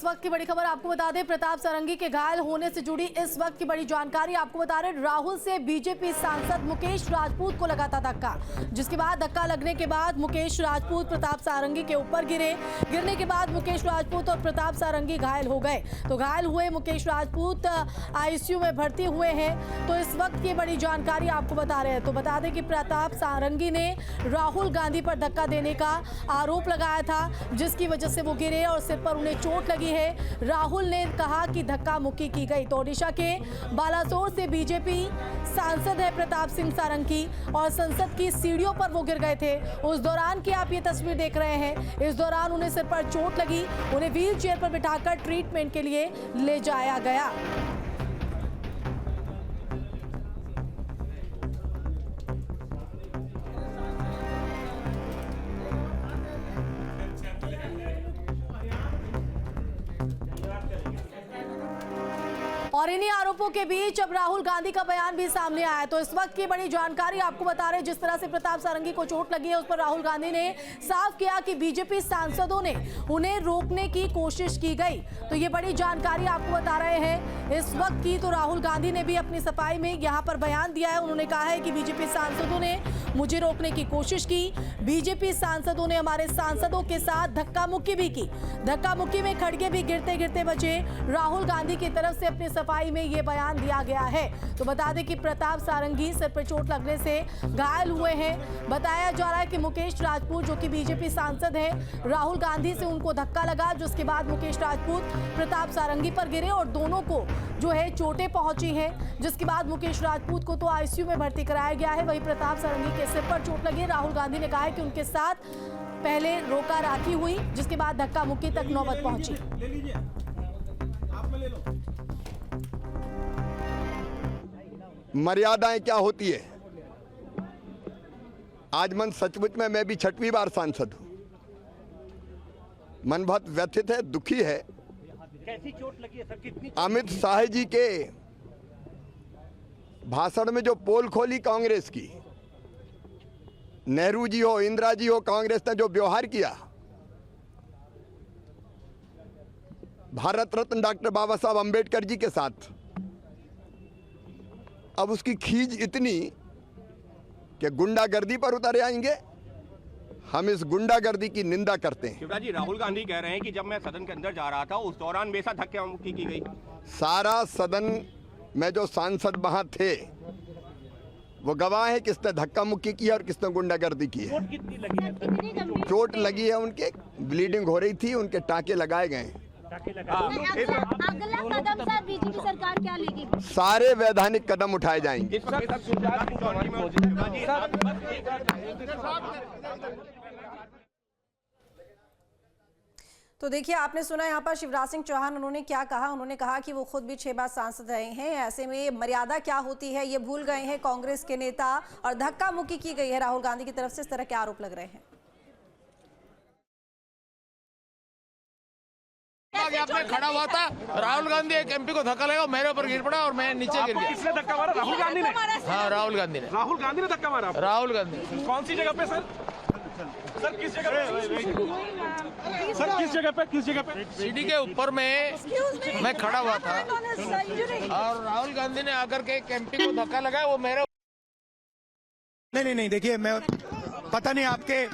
वक्त की बड़ी खबर आपको बता दें, प्रताप सारंगी के घायल होने से जुड़ी इस वक्त की बड़ी जानकारी आपको बता रहे। राहुल से बीजेपी सांसद मुकेश राजपूत को लगा था धक्का, जिसके बाद धक्का लगने के बाद मुकेश राजपूत प्रताप सारंगी के ऊपर गिरने के बाद मुकेश राजपूत और प्रताप सारंगी घायल हो गए। तो घायल हुए मुकेश राजपूत आईसीयू में भर्ती हुए हैं। तो इस वक्त की बड़ी जानकारी आपको बता रहे हैं। तो बता दें कि प्रताप सारंगी ने राहुल गांधी पर धक्का देने का आरोप लगाया था, जिसकी वजह से वो गिरे और सिर पर उन्हें चोट लगी है। राहुल ने कहा कि धक्का मुक्की की गई। तो ओडिशा के बालासोर से बीजेपी सांसद है प्रताप सिंह सारंगी और संसद की सीढ़ियों पर वो गिर गए थे। उस दौरान की आप ये तस्वीर देख रहे हैं। इस दौरान उन्हें सिर पर चोट लगी, उन्हें व्हील चेयर पर बिठाकर ट्रीटमेंट के लिए ले जाया गया। और इन्हीं आरोपों के बीच अब राहुल गांधी का बयान भी सामने आया। तो इस वक्त की बड़ी जानकारी आपको बता रहे, जिस तरह से प्रताप सारंगी को चोट लगी है उस पर राहुल गांधी ने साफ किया कि बीजेपी सांसदों ने उन्हें रोकने की कोशिश की गई। तो ये बड़ी जानकारी आपको बता रहे हैं इस वक्त की। तो राहुल गांधी ने भी अपनी सफाई में यहाँ पर बयान दिया है। उन्होंने कहा है कि बीजेपी सांसदों ने मुझे रोकने की कोशिश की, बीजेपी सांसदों ने हमारे सांसदों के साथ धक्का मुक्की भी की, धक्का मुक्की में खड़गे भी गिरते गिरते बचे। राहुल गांधी की तरफ से अपनी सफाई में ये बयान दिया गया है। तो बता दें कि प्रताप सारंगी सिर पर चोट लगने से घायल हुए हैं। बताया जा रहा है कि मुकेश राजपूत जो कि बीजेपी सांसद हैं, राहुल गांधी से उनको धक्का लगा, जिसके बाद मुकेश राजपूत प्रताप सारंगी पर गिरे और दोनों को जो है चोटें पहुंची हैं। जिसके बाद मुकेश राजपूत को तो आईसीयू में भर्ती कराया गया है। वहीं प्रताप सारंगी के सिर पर चोट लगी। राहुल गांधी ने कहा है कि उनके साथ पहले रोका राखी हुई, जिसके बाद धक्का मुक्की तक नौबत पहुंची। ले लीजिए, आप में ले लो। मर्यादाएं क्या होती है। आज मन सचमुच में मैं भी 6वीं बार सांसद हूं। मन बहुत व्यथित है, दुखी है। कैसी चोट लगी है सर? कितनी? अमित शाह जी के भाषण में जो पोल खोली कांग्रेस की, नेहरू जी हो, इंदिरा जी हो, कांग्रेस ने जो व्यवहार किया, भारत रत्न डॉक्टर बाबा साहब अंबेडकर जी के साथ, अब उसकी खींच इतनी कि गुंडागर्दी पर उतर आएंगे। हम इस गुंडागर्दी की निंदा करते हैं। शिवराज जी, राहुल गांधी कह रहे हैं कि जब मैं सदन के अंदर जा रहा था उस दौरान मेरे साथ धक्का मुक्की की गई। सारा सदन में जो सांसद वहां थे वो गवाह है किसने धक्का मुक्की की और किसने गुंडागर्दी की है। चोट कितनी लगी है? चोट लगी है, उनके ब्लीडिंग हो रही थी, उनके टाके लगाए गए। अगला कदम सर बीजेपी सरकार क्या लेगी? सारे वैधानिक कदम उठाए जाएंगे। तो देखिए, आपने सुना यहाँ पर शिवराज सिंह चौहान उन्होंने क्या कहा। उन्होंने कहा कि वो खुद भी 6 बार सांसद रहे हैं, ऐसे में मर्यादा क्या होती है ये भूल गए हैं कांग्रेस के नेता, और धक्का मुक्की की गई है राहुल गांधी की तरफ से। इस तरह के आरोप लग रहे हैं। आपने खड़ा हुआ था, राहुल गांधी एक एमपी को धक्का लगा, मेरे ऊपर गिर पड़ा और मैं नीचे गिर गया। किसने धक्का मारा? राहुल गांधी ने? हाँ, राहुल गांधी ने। राहुल गांधी ने धक्का मारा? राहुल गांधी। कौन सी जगह पे सर? सर किस जगह पे? सर किस जगह पे? किस जगह पे? सीढ़ी के ऊपर में मैं खड़ा हुआ था और राहुल गांधी ने आकर के एक एमपी को धक्का लगाया, वो मेरे। नहीं देखिए, मैं पता नहीं, आपके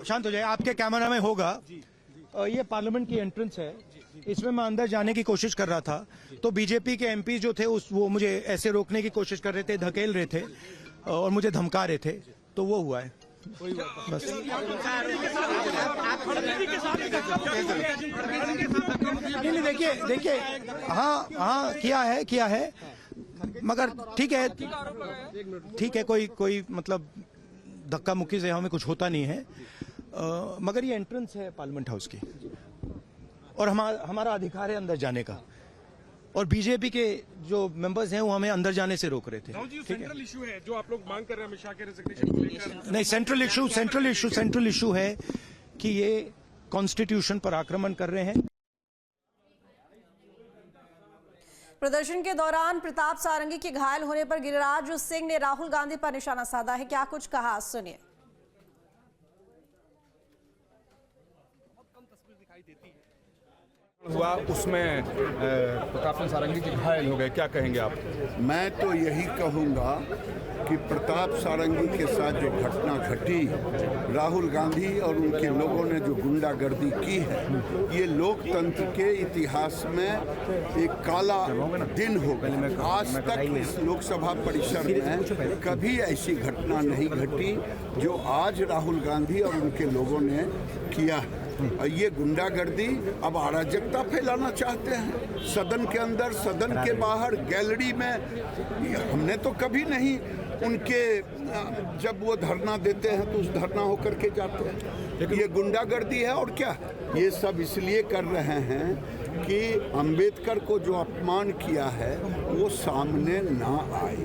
शांत हो जाए, आपके कैमरा में होगा। ये पार्लियामेंट की एंट्रेंस है, इसमें मैं अंदर जाने की कोशिश कर रहा था तो बीजेपी के एमपी जो थे वो मुझे ऐसे रोकने की कोशिश कर रहे थे, धकेल रहे थे और मुझे धमका रहे थे, तो वो हुआ है बस। नहीं देखिए, हाँ किया है मगर ठीक है, कोई मतलब धक्का मुक्की से हमें कुछ होता नहीं है। मगर ये एंट्रेंस है पार्लियामेंट हाउस की और हमारा अधिकार है अंदर जाने का, और बीजेपी के जो मेंबर्स हैं वो हमें अंदर जाने से रोक रहे थे। सेंट्रल इशू है जो आप लोग मांग कर रहे हैं अमित शाह के रेजिग्नेशन को लेकर। नहीं, सेंट्रल इशू है कि ये कॉन्स्टिट्यूशन पर आक्रमण कर रहे हैं। प्रदर्शन के दौरान प्रताप सारंगी के घायल होने पर गिरिराज सिंह ने राहुल गांधी पर निशाना साधा है। क्या कुछ कहा, सुनिए। हुआ उसमें प्रताप सिंह सारंगी जी घायल हो गए, क्या कहेंगे आप? मैं तो यही कहूँगा कि प्रताप सारंगी के साथ जो घटना घटी, राहुल गांधी और उनके लोगों ने जो गुंडागर्दी की है, ये लोकतंत्र के इतिहास में एक काला दिन हो गया। आज तक इस लोकसभा परिसर में कभी ऐसी घटना नहीं घटी जो आज राहुल गांधी और उनके लोगों ने किया है। और ये गुंडागर्दी अब अराजकता फैलाना चाहते हैं, सदन के अंदर, सदन के बाहर, गैलरी में। हमने तो कभी नहीं उनके, जब वो धरना देते हैं तो उस धरना होकर के जाते हैं। ये गुंडागर्दी है और क्या? ये सब इसलिए कर रहे हैं कि अंबेडकर को जो अपमान किया है वो सामने ना आए।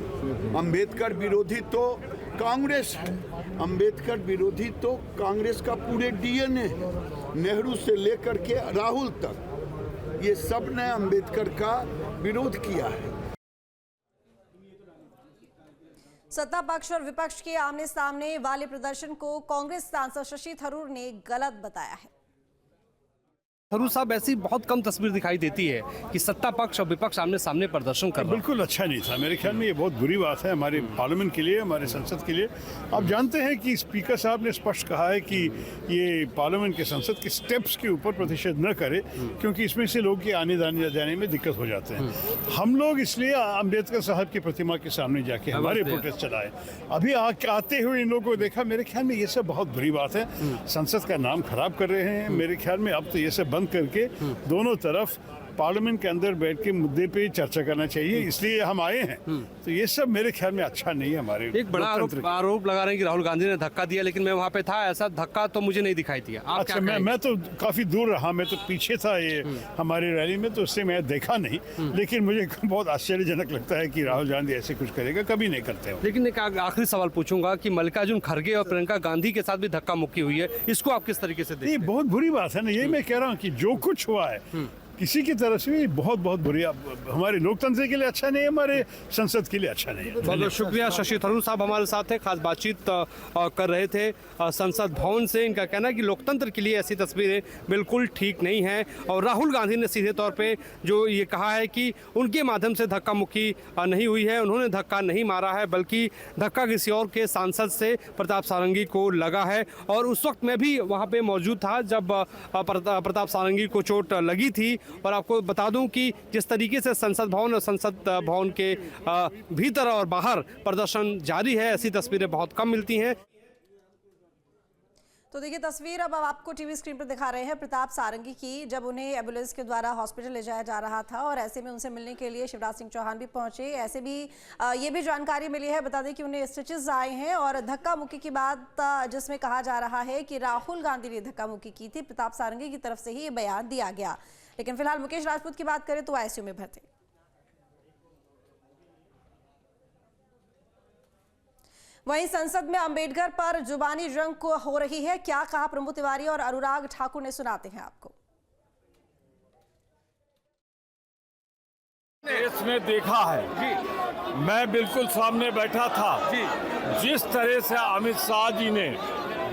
अंबेडकर विरोधी तो कांग्रेस है, अंबेडकर विरोधी तो कांग्रेस का पूरे डीएनए, नेहरू से लेकर के राहुल तक, ये सब ने अंबेडकर का विरोध किया है। सत्ता पक्ष और विपक्ष के आमने सामने वाले प्रदर्शन को कांग्रेस सांसद शशि थरूर ने गलत बताया है। थरूर साहब, ऐसी बहुत कम तस्वीर दिखाई देती है कि सत्ता पक्ष और विपक्ष आमने सामने प्रदर्शन कर रहा है। बिल्कुल अच्छा नहीं था, मेरे ख्याल में ये बहुत बुरी बात है हमारे पार्लियामेंट के लिए, हमारे संसद के लिए। आप जानते हैं कि स्पीकर साहब ने स्पष्ट कहा है कि ये पार्लियामेंट के संसद के स्टेप्स के ऊपर प्रतिषेध न करे, क्योंकि इसमें से लोग के आने जाने में दिक्कत हो जाते हैं। हम लोग इसलिए अम्बेडकर साहब की प्रतिमा के सामने जाके हमारे प्रोटेस्ट चलाए। अभी आते हुए इन लोगों को देखा, मेरे ख्याल में ये सब बहुत बुरी बात है, संसद का नाम खराब कर रहे हैं। मेरे ख्याल में अब तो ये सब बंद करके दोनों तरफ पार्लियामेंट के अंदर बैठ के मुद्दे पे चर्चा करना चाहिए, इसलिए हम आए हैं। तो ये सब मेरे ख्याल में अच्छा नहीं है हमारे। एक बड़ा आरोप लगा रहे हैं कि राहुल गांधी ने धक्का दिया, लेकिन मैं वहाँ पे था, ऐसा धक्का तो मुझे नहीं दिखाई दिया। आप अच्छा, मैं तो काफी दूर रहा, मैं तो पीछे था ये हमारी रैली में, तो उससे मैं देखा नहीं। लेकिन मुझे बहुत आश्चर्यजनक लगता है कि राहुल गांधी ऐसे कुछ करेगा, कभी नहीं करते हो। लेकिन एक आखिरी सवाल पूछूंगा कि मल्लिकार्जुन खड़गे और प्रियंका गांधी के साथ भी धक्का मुक्की हुई है, इसको आप किस तरीके से देखते हैं? ये बहुत बुरी बात है ना, यही मैं कह रहा हूँ कि जो कुछ हुआ है किसी की तरफ से भी बहुत बहुत बुरी, हमारे लोकतंत्र के लिए अच्छा नहीं है, हमारे संसद के लिए अच्छा नहीं है। बहुत बहुत शुक्रिया। शशि थरूर साहब हमारे साथ थे, खास बातचीत कर रहे थे संसद भवन से। इनका कहना है कि लोकतंत्र के लिए ऐसी तस्वीरें बिल्कुल ठीक नहीं हैं, और राहुल गांधी ने सीधे तौर पे जो ये कहा है कि उनके माध्यम से धक्का मुक्की नहीं हुई है, उन्होंने धक्का नहीं मारा है, बल्कि धक्का किसी और के सांसद से प्रताप सारंगी को लगा है। और उस वक्त मैं भी वहाँ पर मौजूद था जब प्रताप सारंगी को चोट लगी थी। और आपको बता दूं कि जिस तरीके से संसद भवन और संसद भवन के भीतर और बाहर प्रदर्शन जारी है, ऐसी तस्वीरें बहुत कम मिलती हैं। तो देखिए तस्वीर अब आपको टीवी स्क्रीन पर दिखा रहे हैं प्रताप सारंगी की, जब उन्हें एम्बुलेंस के द्वारा हॉस्पिटल ले जाया जा रहा था, और ऐसे में उनसे मिलने के लिए शिवराज सिंह चौहान भी पहुंचे। ऐसे भी ये भी जानकारी मिली है, बता दें कि उन्हें स्टिचेस आए हैं। और धक्का मुक्की की बात जिसमें कहा जा रहा है कि राहुल गांधी ने धक्का मुक्की की थी, प्रताप सारंगी की तरफ से ही ये बयान दिया गया। लेकिन फिलहाल मुकेश राजपूत की बात करें तो आईसीयू में भर्ती। वहीं संसद में अंबेडकर पर जुबानी जंग को हो रही है, क्या कहा प्रमोद तिवारी और अनुराग ठाकुर ने, सुनाते हैं आपको। देश में देखा है, मैं बिल्कुल सामने बैठा था, जिस तरह से अमित शाह जी ने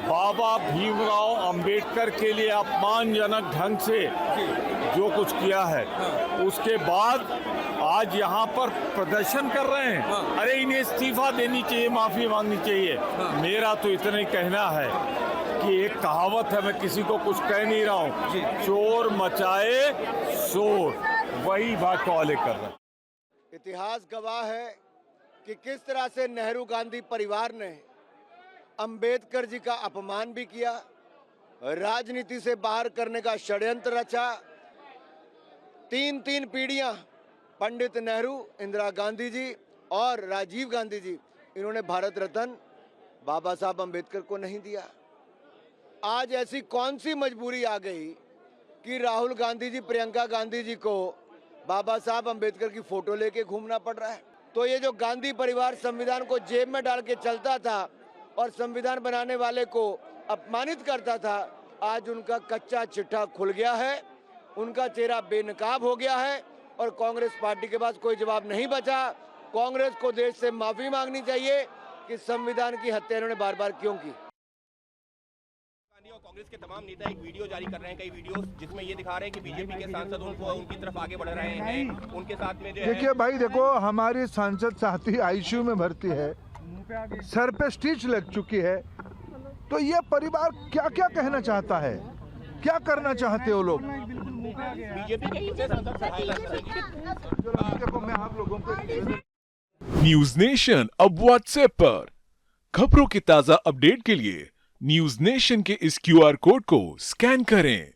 बाबा भीमराव अंबेडकर के लिए अपमानजनक ढंग से जो कुछ किया है, उसके बाद आज यहाँ पर प्रदर्शन कर रहे हैं। अरे इन्हें इस्तीफा देनी चाहिए, माफी मांगनी चाहिए। मेरा तो इतना ही कहना है कि एक कहावत है, मैं किसी को कुछ कह नहीं रहा हूँ, चोर मचाए शोर, वही बात वाले कर रहे हैं। इतिहास गवाह है कि किस तरह से नेहरू गांधी परिवार ने अंबेडकर जी का अपमान भी किया, राजनीति से बाहर करने का षड्यंत्र रचा। तीन पीढ़ियां, पंडित नेहरू, इंदिरा गांधी जी और राजीव गांधी जी, इन्होंने भारत रत्न बाबा साहब अंबेडकर को नहीं दिया। आज ऐसी कौन सी मजबूरी आ गई कि राहुल गांधी जी, प्रियंका गांधी जी को बाबा साहब अंबेडकर की फोटो लेके घूमना पड़ रहा है? तो ये जो गांधी परिवार संविधान को जेब में डाल के चलता था और संविधान बनाने वाले को अपमानित करता था, आज उनका कच्चा चिट्ठा खुल गया है, उनका चेहरा बेनकाब हो गया है और कांग्रेस पार्टी के पास कोई जवाब नहीं बचा। कांग्रेस को देश से माफी मांगनी चाहिए कि संविधान की हत्या इन्होंने बार बार क्यों की। गांधी और कांग्रेस के तमाम नेता एक वीडियो जारी कर रहे हैं, कई वीडियो जिसमें ये दिखा रहे हैं कि बीजेपी के सांसद उनको उनकी तरफ आगे बढ़ रहे हैं, उनके साथ में जो है। देखिए भाई, देखो हमारी सांसद साथी आईसीयू में भर्ती है, सर पे स्टिच लग चुकी है, तो ये परिवार क्या क्या कहना चाहता है, क्या करना चाहते हो लोग? बीजेपी के कितने सांसद देखो मैं आप लोगों को न्यूज नेशन अब व्हाट्सएप पर खबरों की ताजा अपडेट के लिए न्यूज नेशन के इस QR कोड को स्कैन करें।